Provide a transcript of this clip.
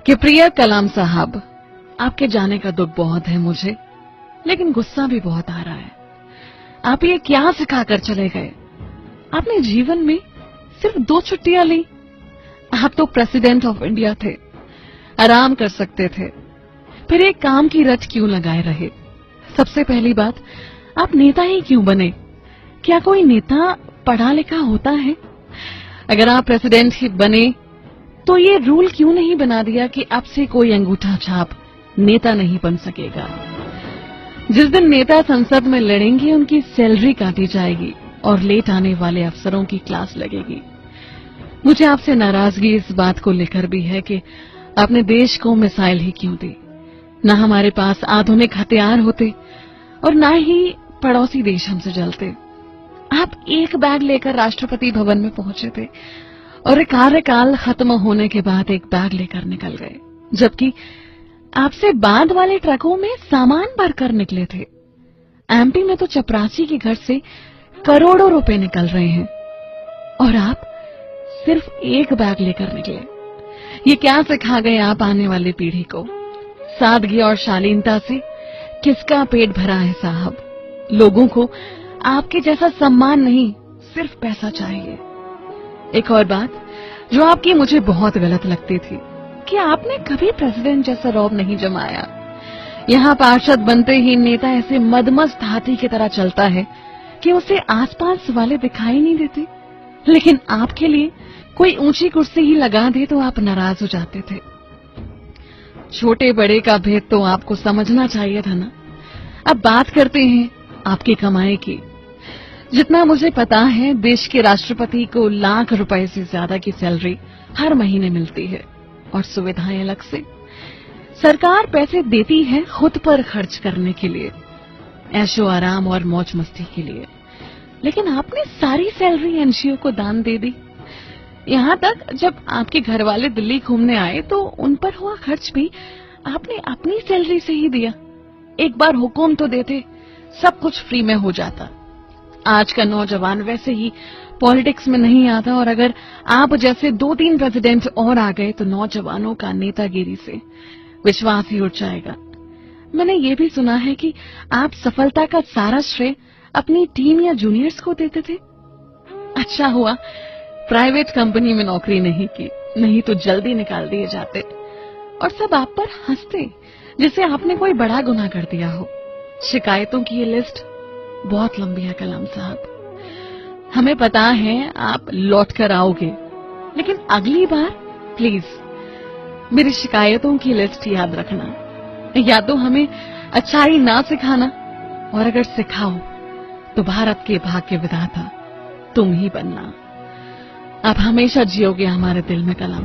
कि प्रिय कलाम साहब, आपके जाने का दुख बहुत है मुझे, लेकिन गुस्सा भी बहुत आ रहा है। आप ये क्या सिखाकर चले गए? आपने जीवन में सिर्फ 2 छुट्टियां ली। आप तो प्रेसिडेंट ऑफ इंडिया थे, आराम कर सकते थे, फिर एक काम की रट क्यों लगाए रहे? सबसे पहली बात, आप नेता ही क्यों बने? क्या कोई नेता पढ़ा लिखा होता है? अगर आप प्रेसिडेंट ही बने तो ये रूल क्यों नहीं बना दिया कि आपसे कोई अंगूठा छाप नेता नहीं बन सकेगा? जिस दिन नेता संसद में लड़ेंगे उनकी सैलरी काटी जाएगी और लेट आने वाले अफसरों की क्लास लगेगी। मुझे आपसे नाराजगी इस बात को लेकर भी है कि आपने देश को मिसाइल ही क्यों दी? न हमारे पास आधुनिक हथियार होते और न ही पड़ोसी देश हमसे जलते। आप एक बैग लेकर राष्ट्रपति भवन में पहुंचे थे और कार्यकाल खत्म होने के बाद एक बैग लेकर निकल गए, जबकि आपसे बाद वाले ट्रकों में सामान भरकर निकले थे। एमपी में तो चपरासी के घर से करोड़ों रुपए निकल रहे हैं और आप सिर्फ एक बैग लेकर निकले। ये क्या सिखा गए आप आने वाली पीढ़ी को? सादगी और शालीनता से किसका पेट भरा है साहब? लोगों को आपके जैसा सम्मान नहीं, सिर्फ पैसा चाहिए। एक और बात जो आपकी मुझे बहुत गलत लगती थी कि आपने कभी प्रेसिडेंट जैसा रौब नहीं जमाया। यहाँ पार्षद बनते ही नेता ऐसे मदमस्त हाथी की तरह चलता है कि उसे आसपास वाले दिखाई नहीं देते, लेकिन आपके लिए कोई ऊंची कुर्सी ही लगा दे तो आप नाराज हो जाते थे। छोटे बड़े का भेद तो आपको समझना चाहिए था ना। अब बात करते हैं आपकी कमाई की। जितना मुझे पता है, देश के राष्ट्रपति को लाख रुपए से ज्यादा की सैलरी हर महीने मिलती है और सुविधाएं अलग से। सरकार पैसे देती है खुद पर खर्च करने के लिए, ऐशो आराम और मौज मस्ती के लिए, लेकिन आपने सारी सैलरी एनजीओ को दान दे दी। यहाँ तक जब आपके घर वाले दिल्ली घूमने आए तो उन पर हुआ खर्च भी आपने अपनी सैलरी से ही दिया। एक बार हुक्म तो देते, सब कुछ फ्री में हो जाता। आज का नौजवान वैसे ही पॉलिटिक्स में नहीं आता और अगर आप जैसे 2-3 प्रेसिडेंट और आ गए तो नौजवानों का नेतागिरी से विश्वास ही उठ जाएगा। मैंने ये भी सुना है कि आप सफलता का सारा श्रेय अपनी टीम या जूनियर्स को देते थे। अच्छा हुआ प्राइवेट कंपनी में नौकरी नहीं की, नहीं तो जल्दी निकाल दिए जाते और सब आप पर हंसते जैसे आपने कोई बड़ा गुनाह कर दिया हो। शिकायतों की ये लिस्ट बहुत लंबी है कलाम साहब। हमें पता है आप लौट कर आओगे, लेकिन अगली बार प्लीज मेरी शिकायतों की लिस्ट याद रखना। या तो हमें अच्छाई ना सिखाना, और अगर सिखाओ तो भारत के भाग्य विधाता तुम ही बनना। आप हमेशा जियोगे हमारे दिल में कलाम।